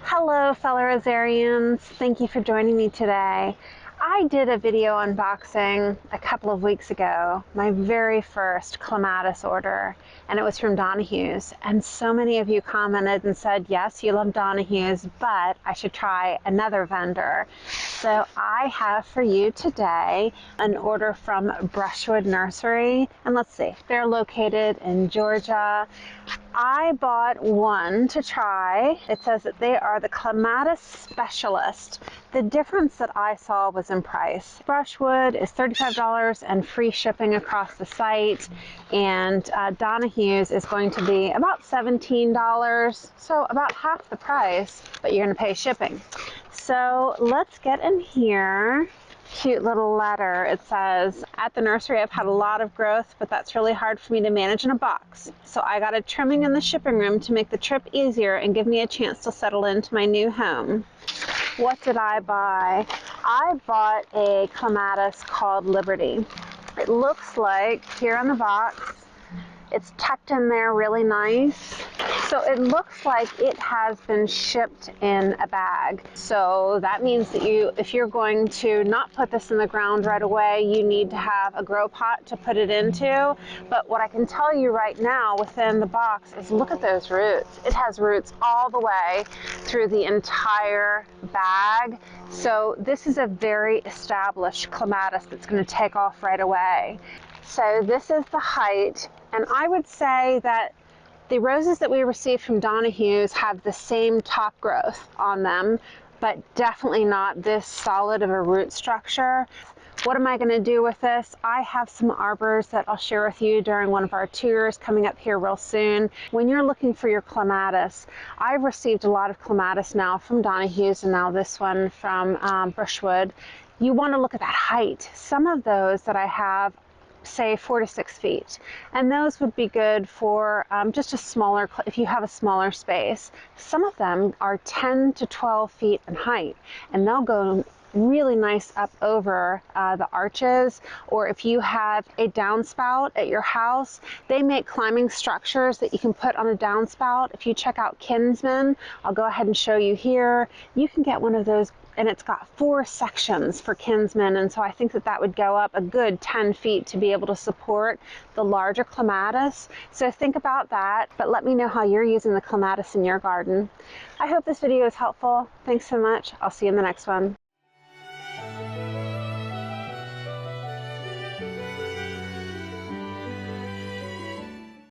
Hello fellow rosarians, thank you for joining me today. I did a video unboxing a couple of weeks ago, my very first clematis order, and it was from Donahue's, and so many of you commented and said, yes, you love Donahue's, but I should try another vendor. So I have for you today an order from Brushwood Nursery, and let's see, they're located in Georgia. I bought one to try. It says that they are the Clematis Specialist. The difference that I saw was in price. Brushwood is $35 and free shipping across the site, and Donahue's is going to be about $17, so about half the price, but you're going to pay shipping. So let's get in here. Cute little letter. It says, at the nursery I've had a lot of growth, but that's really hard for me to manage in a box. So I got a trimming in the shipping room to make the trip easier and give me a chance to settle into my new home. What did I buy? I bought a clematis called Liberty. It looks like, here on the box, it's tucked in there really nice. So it looks like it has been shipped in a bag. So that means that if you're going to not put this in the ground right away, you need to have a grow pot to put it into. But what I can tell you right now within the box is look at those roots. It has roots all the way through the entire bag. So this is a very established clematis that's going to take off right away. So this is the height, and I would say that the roses that we received from Donahue's have the same top growth on them, but definitely not this solid of a root structure. What am I going to do with this? I have some arbors that I'll share with you during one of our tours coming up here real soon. When you're looking for your clematis, I've received a lot of clematis now from Donahue's and now this one from Brushwood. You want to look at that height. Some of those that I have say 4 to 6 feet, and those would be good for just a smaller, if you have a smaller space. Some of them are 10 to 12 feet in height, and they'll go really nice up over the arches. Or if you have a downspout at your house, they make climbing structures that you can put on a downspout. If you check out Kinsman, I'll go ahead and show you here, you can get one of those, and it's got 4 sections for Kinsman, and so I think that that would go up a good 10 feet to be able to support the larger clematis. So think about that, but let me know how you're using the clematis in your garden. I hope this video is helpful. Thanks so much. I'll see you in the next one.